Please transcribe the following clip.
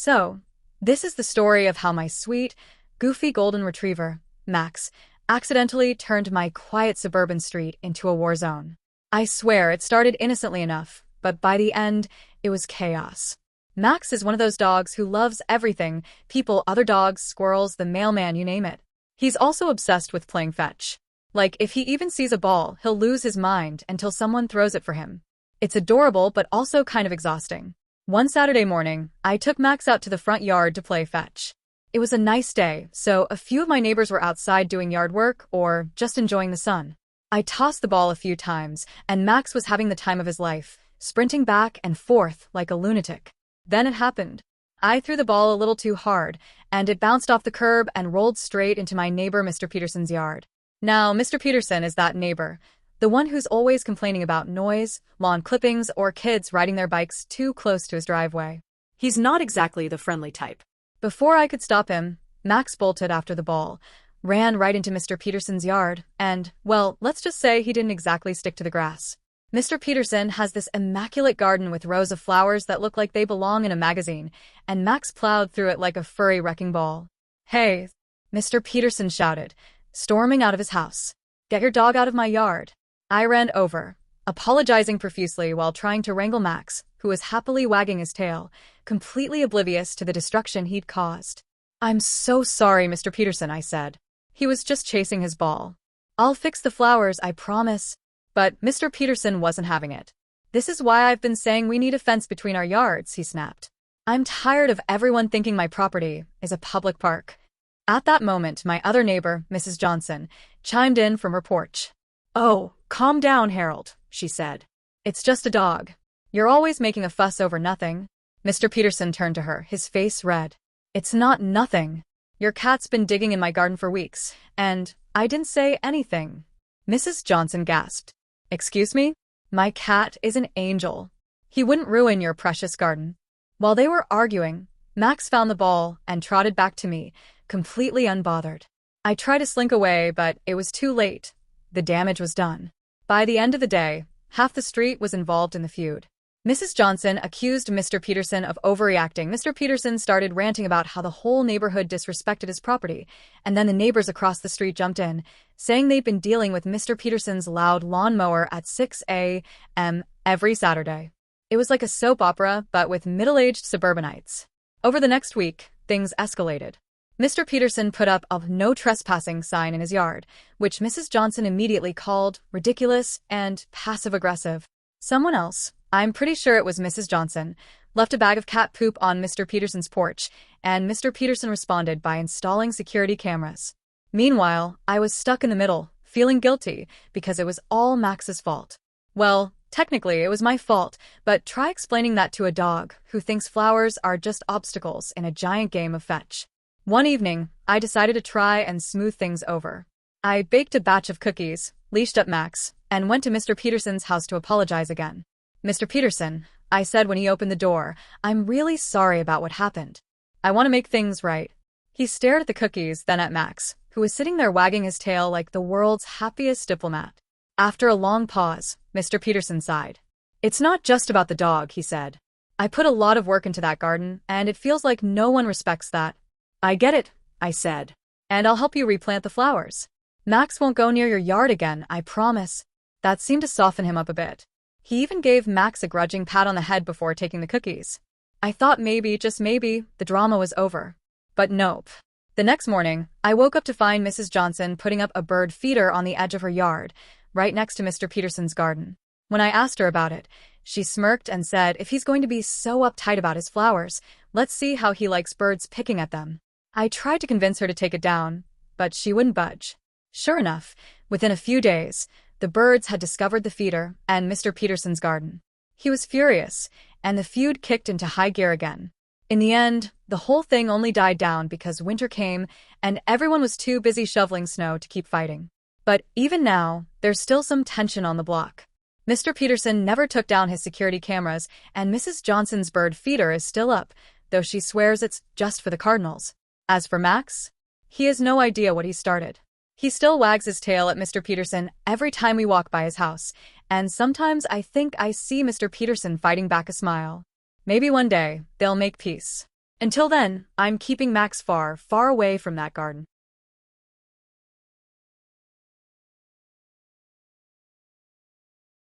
So, this is the story of how my sweet, goofy golden retriever, Max, accidentally turned my quiet suburban street into a war zone. I swear it started innocently enough, but by the end, it was chaos. Max is one of those dogs who loves everything: people, other dogs, squirrels, the mailman, you name it. He's also obsessed with playing fetch. Like, if he even sees a ball, he'll lose his mind until someone throws it for him. It's adorable, but also kind of exhausting. One Saturday morning, I took Max out to the front yard to play fetch. It was a nice day, so a few of my neighbors were outside doing yard work or just enjoying the sun. I tossed the ball a few times, and Max was having the time of his life, sprinting back and forth like a lunatic. Then it happened. I threw the ball a little too hard, and it bounced off the curb and rolled straight into my neighbor Mr. Peterson's yard. Now, Mr. Peterson is that neighbor, the one who's always complaining about noise, lawn clippings, or kids riding their bikes too close to his driveway. He's not exactly the friendly type. Before I could stop him, Max bolted after the ball, ran right into Mr. Peterson's yard, and, well, let's just say he didn't exactly stick to the grass. Mr. Peterson has this immaculate garden with rows of flowers that look like they belong in a magazine, and Max plowed through it like a furry wrecking ball. "Hey," Mr. Peterson shouted, storming out of his house. "Get your dog out of my yard." I ran over, apologizing profusely while trying to wrangle Max, who was happily wagging his tail, completely oblivious to the destruction he'd caused. "I'm so sorry, Mr. Peterson," I said. "He was just chasing his ball. I'll fix the flowers, I promise." But Mr. Peterson wasn't having it. "This is why I've been saying we need a fence between our yards," he snapped. "I'm tired of everyone thinking my property is a public park." At that moment, my other neighbor, Mrs. Johnson, chimed in from her porch. "Oh, calm down, Harold," she said. "It's just a dog. You're always making a fuss over nothing." Mr. Peterson turned to her, his face red. "It's not nothing. Your cat's been digging in my garden for weeks, and I didn't say anything." Mrs. Johnson gasped. "Excuse me? My cat is an angel. He wouldn't ruin your precious garden." While they were arguing, Max found the ball and trotted back to me, completely unbothered. I tried to slink away, but it was too late. The damage was done. By the end of the day, half the street was involved in the feud. Mrs. Johnson accused Mr. Peterson of overreacting. Mr. Peterson started ranting about how the whole neighborhood disrespected his property, and then the neighbors across the street jumped in, saying they'd been dealing with Mr. Peterson's loud lawnmower at 6 a.m. every Saturday. It was like a soap opera, but with middle-aged suburbanites. Over the next week, things escalated. Mr. Peterson put up a no trespassing sign in his yard, which Mrs. Johnson immediately called ridiculous and passive-aggressive. Someone else, I'm pretty sure it was Mrs. Johnson, left a bag of cat poop on Mr. Peterson's porch, and Mr. Peterson responded by installing security cameras. Meanwhile, I was stuck in the middle, feeling guilty, because it was all Max's fault. Well, technically it was my fault, but try explaining that to a dog who thinks flowers are just obstacles in a giant game of fetch. One evening, I decided to try and smooth things over. I baked a batch of cookies, leashed up Max, and went to Mr. Peterson's house to apologize again. "Mr. Peterson," I said when he opened the door, "I'm really sorry about what happened. I want to make things right." He stared at the cookies, then at Max, who was sitting there wagging his tail like the world's happiest diplomat. After a long pause, Mr. Peterson sighed. "It's not just about the dog," he said. "I put a lot of work into that garden, and it feels like no one respects that." "I get it," I said. "And I'll help you replant the flowers. Max won't go near your yard again, I promise." That seemed to soften him up a bit. He even gave Max a grudging pat on the head before taking the cookies. I thought maybe, just maybe, the drama was over. But nope. The next morning, I woke up to find Mrs. Johnson putting up a bird feeder on the edge of her yard, right next to Mr. Peterson's garden. When I asked her about it, she smirked and said if he's going to be so uptight about his flowers, let's see how he likes birds picking at them. I tried to convince her to take it down, but she wouldn't budge. Sure enough, within a few days, the birds had discovered the feeder and Mr. Peterson's garden. He was furious, and the feud kicked into high gear again. In the end, the whole thing only died down because winter came and everyone was too busy shoveling snow to keep fighting. But even now, there's still some tension on the block. Mr. Peterson never took down his security cameras, and Mrs. Johnson's bird feeder is still up, though she swears it's just for the cardinals. As for Max, he has no idea what he started. He still wags his tail at Mr. Peterson every time we walk by his house, and sometimes I think I see Mr. Peterson fighting back a smile. Maybe one day, they'll make peace. Until then, I'm keeping Max far, far away from that garden.